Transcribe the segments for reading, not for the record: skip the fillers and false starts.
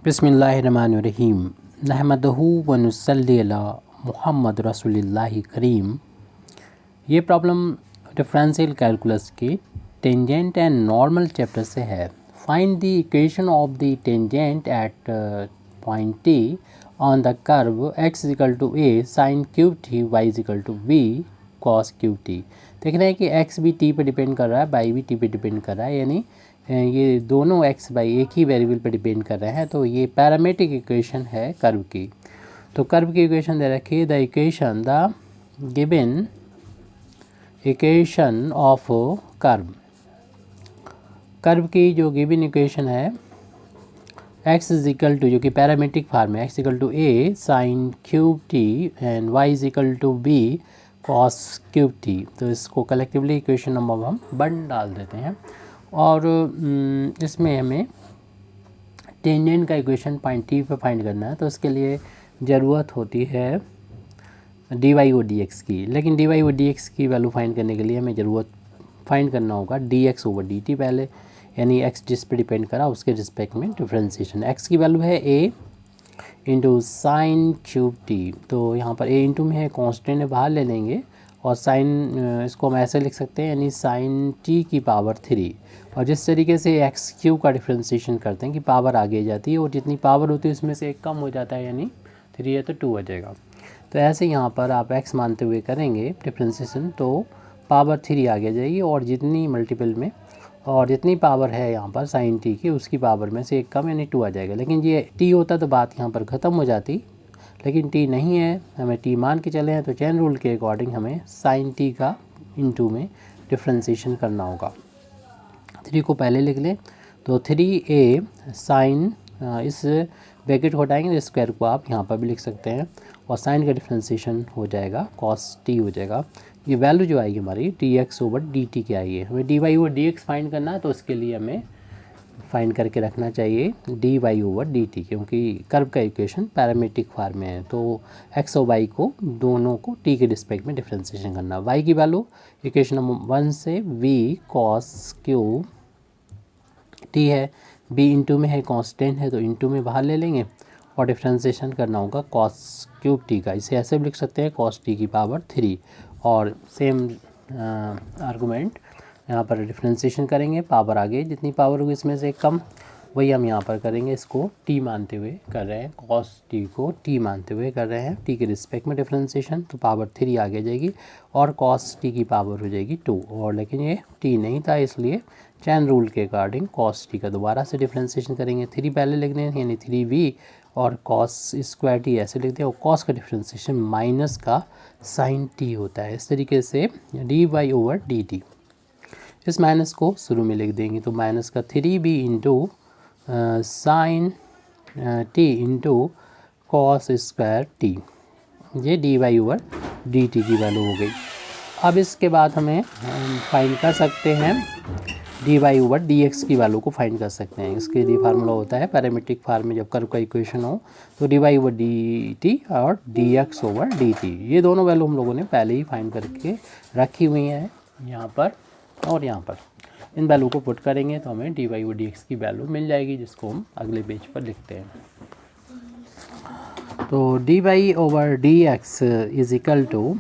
बिस्मिल्लाहिर्रहमानिर्रहीम नहमदहू व नुसल्ली अला मुहम्मद रसूलिल्लाहि करीम। ये प्रॉब्लम डिफरेंशियल कैलकुलस के टेंजेंट एंड नॉर्मल चैप्टर से है। Find the equation of the tangent at point t on the curve x equal to a sine cube t y equal to b cos cube t. देख रहे हैं कि x भी t पे depend कर रहा है, y भी t पे डिपेंड कर रहा है, यानी ये दोनों x बाई एक ही वेरिएबल पर डिपेंड कर रहे हैं। तो ये पैरामेट्रिक इक्वेशन है कर्व की। तो कर्व की इक्वेशन दे रखी है, the given equation of curve की जो गिवन इक्वेशन है x इज इक्वल टू, जो कि पैरामेट्रिक फार्म है, x equal to a sine cube t and y is equal to b cos cube t. तो इसको कलेक्टिवली इक्वेशन नंबर हम 1 डाल देते हैं और इसमें हमें टेंजेंट का इक्वेशन पॉइंट टी पे फाइंड करना है। तो इसके लिए ज़रूरत होती है d y o d x की, लेकिन d y o d x की वैल्यू फाइंड करने के लिए हमें ज़रूरत फाइंड करना होगा d x over d t पहले, यानी एक्स जिस पे डिपेंड करा उसके रिस्पेक्ट में डिफ्रेंसिएशन। एक्स की वैल्यू है ए इंटू साइन क्यूब टी। तो यहाँ पर ए इंटू में है, कॉन्स्टेंट है, बाहर ले लेंगे और साइन इसको हम ऐसे लिख सकते हैं, यानी साइन टी की पावर 3। और जिस तरीके से एक्स क्यूब का डिफ्रेंसिएशन करते हैं कि पावर आगे जाती है और जितनी पावर होती है उसमें से एक कम हो जाता है, यानी 3 है तो 2 आ जाएगा। तो ऐसे यहाँ पर आप x मानते हुए करेंगे डिफ्रेंसिएशन तो पावर 3 आगे जाएगी और जितनी मल्टीपल में और जितनी पावर है यहाँ पर साइन टी की उसकी पावर में से एक कम, यानी 2 आ जाएगा। लेकिन ये टी होता तो बात यहाँ पर ख़त्म हो जाती, लेकिन टी नहीं है, हमें टी मान के चले हैं। तो चेन रूल के अकॉर्डिंग हमें साइन टी का इनटू में डिफ्रेंसिएशन करना होगा। 3 को पहले लिख लें, तो 3a साइन, इस ब्रैकेट को हटाएंगे तो स्क्वायर को आप यहाँ पर भी लिख सकते हैं और साइन का डिफ्रेंसिएशन हो जाएगा कॉस टी हो जाएगा। ये वैल्यू जो आएगी हमारी d x over d t की आई है। हमें d y over d x find करना है, तो उसके लिए हमें फाइंड करके रखना चाहिए d y over d t, क्योंकि कर्व का इक्वेशन पैरामेट्रिक फॉर्म में है। तो एक्स और वाई को दोनों को टी के रिस्पेक्ट में डिफ्रेंसिएशन करना। वाई की वैल्यू इक्वेशन नंबर 1 से वी कॉस क्यूब टी है, बी इंटू में है, कांस्टेंट है तो इंटू में बाहर ले लेंगे और डिफ्रेंसिएशन करना होगा कॉस क्यूब टी का। इसे ऐसे भी लिख सकते हैं कॉस टी की पावर 3। और सेम आर्गूमेंट यहाँ पर डिफ्रेंसिएशन करेंगे, पावर आगे जितनी पावर होगी इसमें से कम, वही हम यहाँ पर करेंगे। इसको टी मानते हुए कर रहे हैं, कॉस टी को टी मानते हुए कर रहे हैं, टी के रिस्पेक्ट में डिफ्रेंसिएशन, तो पावर 3 आगे जाएगी और कॉस टी की पावर हो जाएगी 2। और लेकिन ये टी नहीं था, इसलिए चैन रूल के अकॉर्डिंग कॉस टी का दोबारा से डिफ्रेंसिएशन करेंगे। 3 पहले लिख दें, यानी 3v और कॉस स्क्वायर टी ऐसे लिख दें, और कॉस का डिफ्रेंसिएशन माइनस का साइन टी होता है। इस तरीके से d y over d t, इस माइनस को शुरू में लिख देंगे, तो माइनस का 3b into sine t into cos square t, ये d y over d t की वैल्यू हो गई। अब इसके बाद हमें फाइंड कर सकते हैं d y over d x की वैल्यू को फाइंड कर सकते हैं। इसके लिए फार्मूला होता है पैरामेट्रिक फार्म में, जब कर्व का इक्वेशन हो तो d y over d t और d x over d t, ये दोनों वैल्यू हम लोगों ने पहले ही फाइंड करके रखी हुई हैं यहाँ पर और यहाँ पर। इन वैल्यू को पुट करेंगे तो हमें d y over d x की वैल्यू मिल जाएगी, जिसको हम अगले पेज पर लिखते हैं। तो d y over d x is equal to,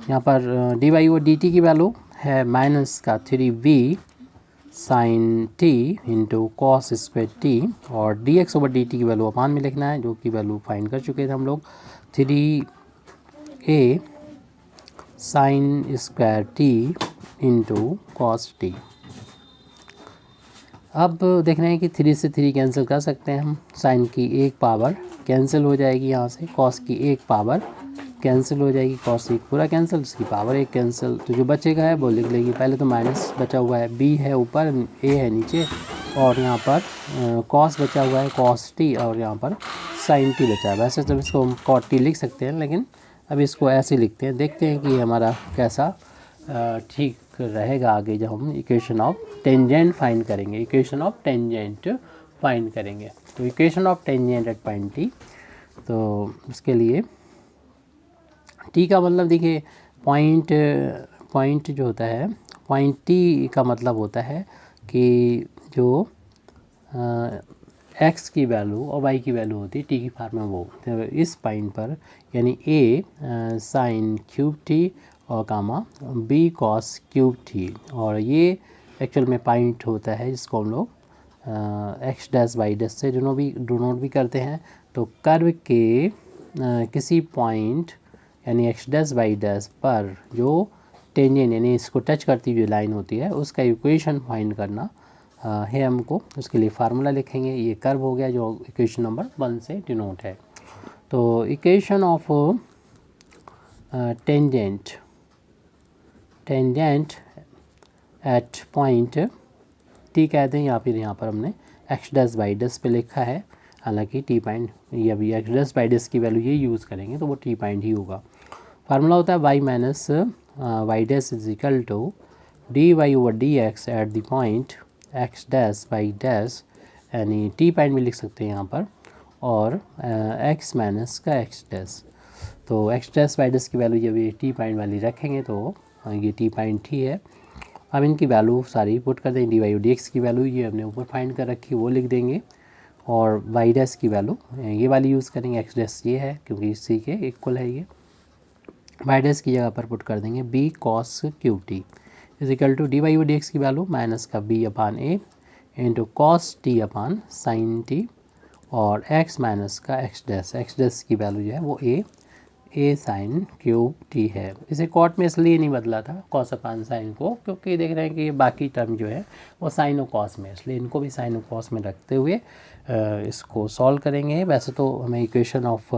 यहाँ पर d y over d t की वैल्यू है माइनस का 3v sine t into cos square t, और d x over d t की वैल्यू अपान में लिखना है, जो कि वैल्यू फाइंड कर चुके थे हम लोग, 3a sign square T into cos T. अब देख रहे हैं कि 3 से 3 कैंसिल कर सकते हैं हम, साइन की एक पावर कैंसिल हो जाएगी यहाँ से, कॉस की एक पावर कैंसिल हो जाएगी, कॉस एक पूरा कैंसिल, इसकी पावर एक कैंसिल, तो जो बचेगा है वो लिख लेगी। पहले तो माइनस बचा हुआ है, बी है ऊपर, ए है नीचे, और यहाँ पर कॉस बचा हुआ है कॉस टी, और यहाँ पर साइन टी बचा है। वैसे तो इसको हम कॉट टी लिख सकते हैं, लेकिन अब इसको ऐसे लिखते हैं, देखते हैं कि हमारा कैसा ठीक रहेगा आगे जब हम इक्वेशन ऑफ टेंजेंट फाइंड करेंगे। इक्वेशन ऑफ टेंजेंट फाइंड करेंगे, तो equation of tangent at point T, तो उसके लिए टी का मतलब देखिए पॉइंट जो होता है, पॉइंट टी का मतलब होता है कि जो एक्स की वैल्यू और वाई की वैल्यू होती है टी की फॉर्म में वो, तो इस पॉइंट पर यानी ए साइन क्यूब टी और कामा बी कॉस क्यूब टी, और ये एक्चुअल में पॉइंट होता है जिसको हम लोग एक्स डैश वाई डैश से डिनोट भी करते हैं। तो कर्व के किसी पॉइंट यानी एक्स डैश वाई डैश पर जो टेंजेंट यानी इसको टच करती हुई लाइन होती है उसका इक्वेशन फाइंड करना है हमको। उसके लिए फार्मूला लिखेंगे, ये कर्व हो गया जो इक्वेशन नंबर 1 से डिनोट है। तो equation of tangent at point T कहते हैं, या फिर यहाँ पर हमने एक्स डैश वाई डैश पे लिखा है, हालांकि टी पॉइंट ये अभी एक्स डैश वाई डैश की वैल्यू ये यूज़ करेंगे तो वो टी पॉइंट ही होगा। फार्मूला होता है y minus y dash is equal to d y over d x at the point x dash y dash, यानी टी पॉइंट में लिख सकते हैं यहाँ पर, और एक्स माइनस का एक्स डैश। तो एक्स डैश वाई डैश की वैल्यू जब ये टी पॉइंट वाली रखेंगे तो ये टी पॉइंट ही है। अब इनकी वैल्यू सारी पुट कर देंगे, डी वाई डी एक्स की वैल्यू ये हमने ऊपर फाइंड कर रखी वो लिख देंगे, और वाई डैश की वैल्यू ये वाली यूज़ करेंगे, एक्स डैश ये है क्योंकि इसी के इक्वल है ये। वाई डैश की जगह पर पुट कर देंगे b cos cube t is equal to d y d x की वैल्यू माइनस का b upon a into cos t upon sine t, और एक्स माइनस का एक्स डैश की वैल्यू जो है वो ए साइन क्यूब टी है। इसे कॉट में इसलिए नहीं बदला था कॉस अपान साइन को, क्योंकि देख रहे हैं कि ये बाकी टर्म जो है वो साइन और कॉस में, इसलिए इनको भी साइन और कॉस में रखते हुए इसको सॉल्व करेंगे। वैसे तो हमें इक्वेशन ऑफ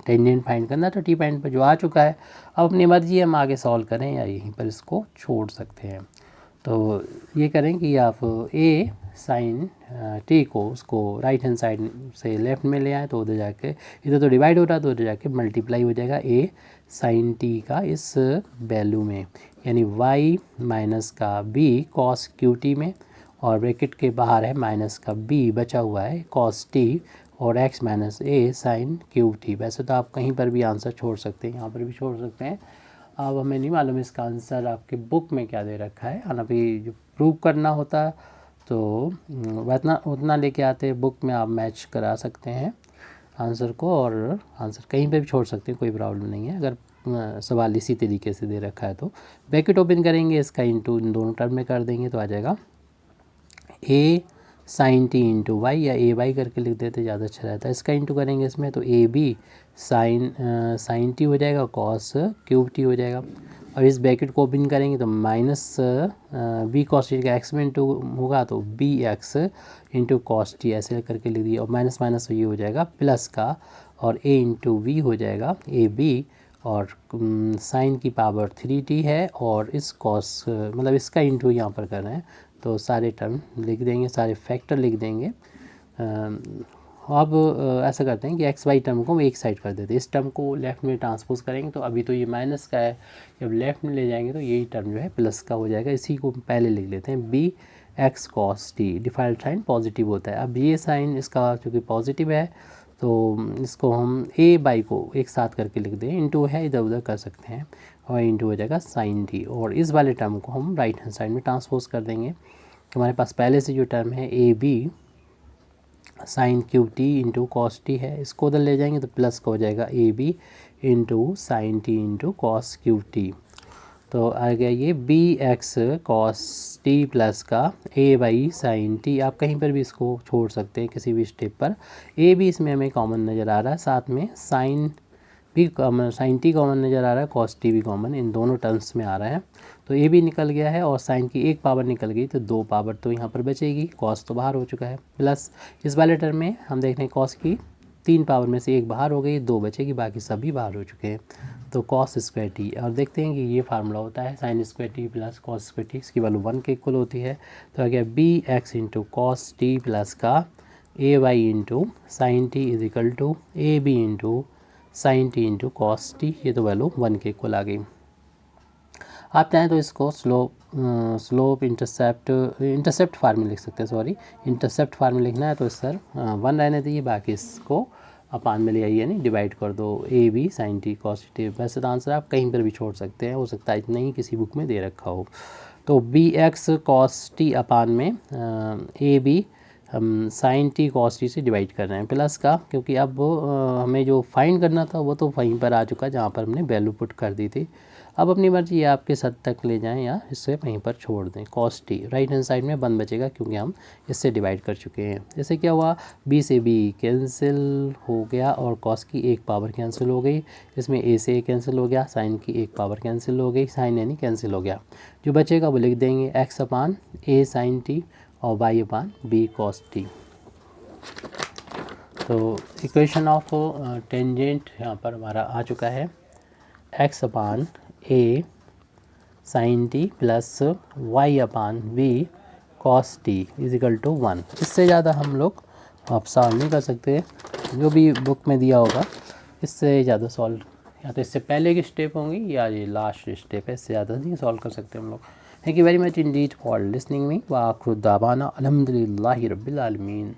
टेंजेंट फाइंड करना, तो टी पॉइंट पर जो आ चुका है अब अपनी मर्जी हम आगे सॉल्व करें या यहीं पर इसको छोड़ सकते हैं। तो ये करें कि आप ए साइन टी को उसको राइट हैंड साइड से लेफ़्ट में ले आए, तो उधर जाके इधर तो डिवाइड हो रहा है तो उधर जाके मल्टीप्लाई हो जाएगा ए साइन टी का इस वैल्यू में, यानी वाई माइनस का बी कॉस क्यू टी में, और ब्रैकेट के बाहर है माइनस का बी बचा हुआ है कॉस टी, और एक्स माइनस ए साइन क्यूब टी। वैसे तो आप कहीं पर भी आंसर छोड़ सकते हैं, यहाँ पर भी छोड़ सकते हैं। अब हमें नहीं मालूम इसका आंसर आपके बुक में क्या दे रखा है, हालांकि जो प्रूव करना होता तो उतना लेके आते, बुक में आप मैच करा सकते हैं आंसर को, और आंसर कहीं पे भी छोड़ सकते हैं, कोई प्रॉब्लम नहीं है अगर सवाल इसी तरीके से दे रखा है तो। ब्रैकेट ओपन करेंगे, इसका इंटू इन दोनों टर्म में कर देंगे तो आ जाएगा ए साइन टी इंटू वाई, या ए वाई करके लिख देते ज़्यादा अच्छा रहता है। इसका इंटू करेंगे इसमें तो ए बी साइन टी हो जाएगा, कॉस क्यूब टी हो जाएगा, और इस ब्रैकेट को ओपन करेंगे तो माइनस बी कॉस टी का एक्स में इंटू होगा तो b x into cos t ऐसे करके लिख दिया, और माइनस माइनस ये हो जाएगा प्लस का, और ए इंटू वी हो जाएगा ए बी, और साइन की पावर 3t है, और इस कॉस मतलब इसका इंटू यहाँ पर कर रहे हैं तो सारे टर्म लिख देंगे, सारे फैक्टर लिख देंगे। अब ऐसा करते हैं कि एक्स वाई टर्म को एक साइड कर देते हैं, इस टर्म को लेफ़्ट में ट्रांसपोज करेंगे तो अभी तो ये माइनस का है, जब लेफ़्ट में ले जाएंगे तो यही टर्म जो है प्लस का हो जाएगा। इसी को पहले लिख लेते हैं b x cos t, default sine positive होता है। अब ये साइन इसका चूँकि पॉजिटिव है तो इसको हम ए बाई को एक साथ करके लिख दें, इंटू है इधर उधर कर सकते हैं, और इंटू हो जाएगा साइन टी, और इस वाले टर्म को हम राइट हैंड साइड में ट्रांसपोज कर देंगे। तो हमारे पास पहले से जो टर्म है a b sine cube t into cos t है, इसको उधर ले जाएंगे तो प्लस का हो जाएगा a b into sine t into cos cube t. तो आ गया ये b x cos t plus का ए बाई साइन टी, आप कहीं पर भी इसको छोड़ सकते हैं किसी भी स्टेप पर। ए भी इसमें हमें कॉमन नज़र आ रहा है, साथ में साइन भी कॉमन, साइन टी कॉमन नज़र आ रहा है, कॉस टी भी कॉमन, इन दोनों टर्म्स में आ रहा है। तो ए भी निकल गया है, और साइन की एक पावर निकल गई तो दो पावर तो यहाँ पर बचेगी, कॉस तो बाहर हो चुका है, प्लस इस वाले टर्म में हम देख रहे हैं कॉस की 3 पावर में से एक बाहर हो गई, 2 बचेगी, बाकी सभी बाहर हो चुके हैं। तो कॉस स्क्वायर टी, और देखते हैं कि ये फार्मूला होता है sine square t plus cos square t, इसकी वैल्यू 1 के इक्वल होती है। तो आ गया b x into cos t plus का a y into sine t is equal to a b into sine t into cos t, ये तो वैल्यू 1 के इक्वल आ गई। आप चाहें तो इसको स्लोप इंटरसेप्ट फार्म में लिख सकते हैं, सॉरी इंटरसेप्ट फार्म में लिखना है तो सर 1 रहने दीजिए, बाकी इसको अपान में ले आइए, यानी डिवाइड कर दो a b sine t cos t. वैसे तो आंसर आप कहीं पर भी छोड़ सकते हैं, हो सकता है इतना ही किसी बुक में दे रखा हो। तो बी एक्स कॉस टी अपान में ए बी हम साइन टी कॉस टी से डिवाइड कर रहे हैं प्लस का, क्योंकि अब हमें जो फाइंड करना था वो तो वहीं पर आ चुका जहाँ पर हमने वैल्यू पुट कर दी थी। अब अपनी मर्जी आप किस हद तक ले जाएं या इससे वहीं पर छोड़ दें। Cos T right hand side में 1 बचेगा क्योंकि हम इससे डिवाइड कर चुके हैं। जैसे क्या हुआ, बी से बी कैंसिल हो गया और कॉस की एक पावर कैंसिल हो गई, इसमें ए से ए कैंसिल हो गया, साइन की एक पावर कैंसिल हो गई, साइन यानी कैंसिल हो गया। जो बचेगा वो लिख देंगे x upon a sine t और y upon b cos t. तो इक्वेशन ऑफ टेंजेंट यहाँ पर हमारा आ चुका है, x upon a sine t plus y upon b cos t equal to 1। इससे ज़्यादा हम लोग आप सॉल्व नहीं कर सकते, जो भी बुक में दिया होगा इससे ज़्यादा सॉल्व, या तो इससे पहले की स्टेप होंगी या ये लास्ट स्टेप है, इससे ज़्यादा नहीं सॉल्व कर सकते हम लोग। Thank you very much Indeed for listening me व आखिर दावाना अल्हम्दुलिल्लाहि रब्बिल आलमीन।